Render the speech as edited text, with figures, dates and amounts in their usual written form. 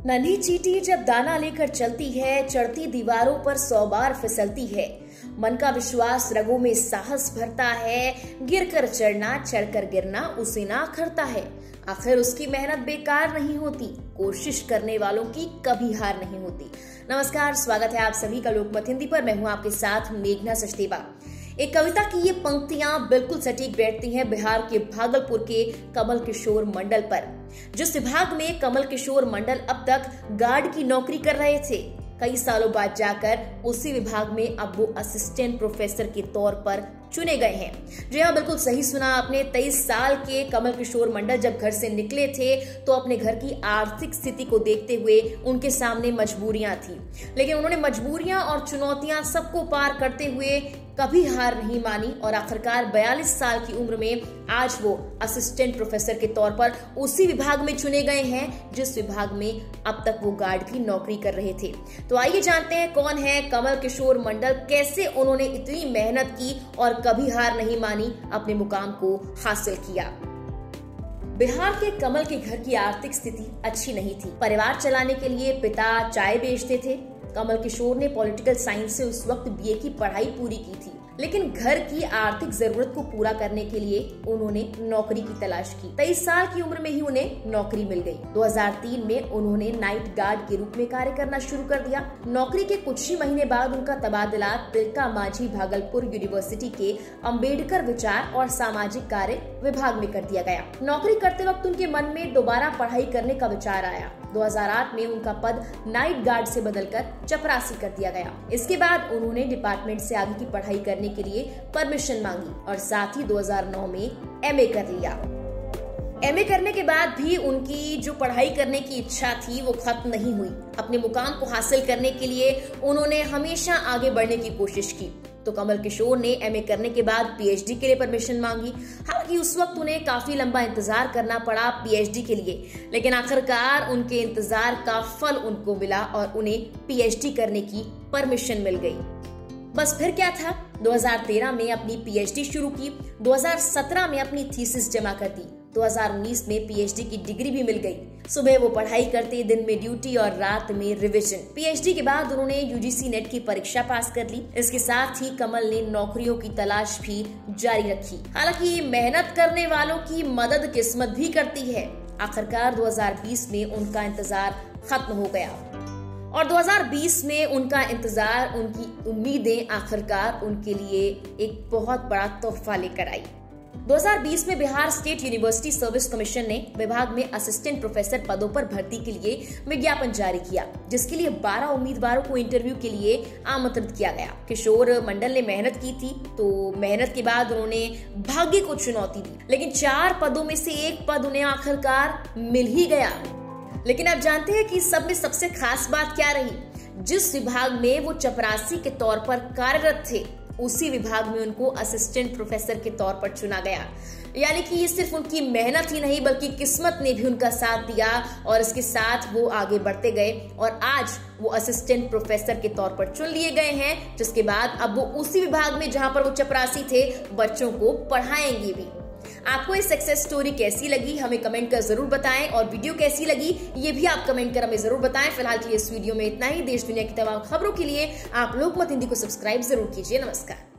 नन्ही चींटी जब दाना लेकर चलती है, चढ़ती दीवारों पर 100 बार फिसलती है। मन का विश्वास रगों में साहस भरता है, गिरकर चढ़ना चढ़कर गिरना उसे ना अखरता है। आखिर उसकी मेहनत बेकार नहीं होती, कोशिश करने वालों की कभी हार नहीं होती। नमस्कार, स्वागत है आप सभी का लोकमत हिंदी पर। मैं हूं आपके साथ मेघना सचदेवा। एक कविता की ये पंक्तियां बिल्कुल सटीक बैठती हैं बिहार के भागलपुर के कमल किशोर मंडल पर। जिस विभाग में कमल किशोर मंडल अब तक गार्ड की नौकरी कर रहे थे, कई सालों बाद जाकर उसी विभाग में अब वो असिस्टेंट प्रोफेसर के तौर पर चुने गए हैं। जी हाँ, बिल्कुल सही सुना आपने। 23 साल के कमल किशोर मंडल जब घर से निकले थे तो अपने घर की आर्थिक स्थिति को देखते हुए उनके सामने मजबूरियां थी, लेकिन उन्होंने मजबूरियां और चुनौतियां सबको पार करते हुए कभी हार नहीं मानी और आखिरकार 42 साल की उम्र में आज वो असिस्टेंट प्रोफेसर के तौर पर उसी विभाग में चुने गए हैं जिस विभाग में अब तक वो गार्ड की नौकरी कर रहे थे। तो आइए जानते हैं कौन है कमल किशोर मंडल, कैसे उन्होंने इतनी मेहनत की और कभी हार नहीं मानी, अपने मुकाम को हासिल किया। बिहार के कमल के घर की आर्थिक स्थिति अच्छी नहीं थी। परिवार चलाने के लिए पिता चाय बेचते थे। कमल किशोर ने पॉलिटिकल साइंस से उस वक्त बीए की पढ़ाई पूरी की थी, लेकिन घर की आर्थिक जरूरत को पूरा करने के लिए उन्होंने नौकरी की तलाश की। 23 साल की उम्र में ही उन्हें नौकरी मिल गई। 2003 में उन्होंने नाइट गार्ड के रूप में कार्य करना शुरू कर दिया। नौकरी के कुछ ही महीने बाद उनका तबादला तिलका मांझी भागलपुर यूनिवर्सिटी के अंबेडकर विचार और सामाजिक कार्य विभाग में कर दिया गया। नौकरी करते वक्त उनके मन में दोबारा पढ़ाई करने का विचार आया। 2008 में उनका पद नाइट गार्ड से बदलकर चपरासी कर दिया गया। इसके बाद उन्होंने डिपार्टमेंट से आगे की पढ़ाई करने के लिए परमिशन मांगी और साथ ही 2009 में एमए कर लिया। एमए करने के बाद भी उनकी जो पढ़ाई करने की इच्छा थी वो खत्म नहीं हुई। अपने मुकाम को हासिल करने के लिए उन्होंने हमेशा आगे बढ़ने की कोशिश की। तो कमल किशोर ने एमए करने के बाद पीएचडी के लिए परमिशन मांगी। हालांकि उस वक्त उन्हें काफी लंबा इंतजार करना पड़ा पीएचडी के लिए, लेकिन आखिरकार उनके इंतजार का फल उनको मिला और उन्हें पीएचडी करने की परमिशन मिल गई। बस फिर क्या था, 2013 में अपनी पीएचडी शुरू की, 2017 में अपनी थीसिस जमा कर दी, 2019 में पीएचडी की डिग्री भी मिल गई। सुबह वो पढ़ाई करते, दिन में ड्यूटी और रात में रिवीजन। पीएचडी के बाद उन्होंने यूजीसी नेट की परीक्षा पास कर ली। इसके साथ ही कमल ने नौकरियों की तलाश भी जारी रखी। हालांकि मेहनत करने वालों की मदद किस्मत भी करती है। आखिरकार 2020 में उनका इंतजार खत्म हो गया और 2020 में उनका इंतजार, उनकी उम्मीदें आखिरकार उनके लिए एक बहुत बड़ा तोहफा लेकर आई। 2020 में Bihar state university service commission ने विभाग में असिस्टेंट प्रोफेसर पदों पर भर्ती के लिए विज्ञापन जारी किया, जिसके लिए 12 उम्मीदवारों को इंटरव्यू के लिए आमंत्रित किया गया। किशोर मंडल ने मेहनत की थी, तो मेहनत के बाद उन्होंने भाग्य को चुनौती दी, लेकिन 4 पदों में से एक पद उन्हें आखिरकार मिल ही गया। लेकिन आप जानते हैं कि सब में सबसे खास बात क्या रही? जिस विभाग में वो चपरासी के तौर पर कार्यरत थे, उसी विभाग में उनको असिस्टेंट प्रोफेसर के तौर पर चुना गया। यानी कि ये सिर्फ उनकी मेहनत ही नहीं बल्कि किस्मत ने भी उनका साथ दिया और इसके साथ वो आगे बढ़ते गए और आज वो असिस्टेंट प्रोफेसर के तौर पर चुन लिए गए हैं, जिसके बाद अब वो उसी विभाग में जहां पर वो चपरासी थे बच्चों को पढ़ाएंगे भी। आपको ये सक्सेस स्टोरी कैसी लगी हमें कमेंट कर जरूर बताएं और वीडियो कैसी लगी ये भी आप कमेंट कर हमें जरूर बताएं। फिलहाल के लिए इस वीडियो में इतना ही। देश दुनिया की तमाम खबरों के लिए आप लोकमत हिंदी को सब्सक्राइब जरूर कीजिए। नमस्कार।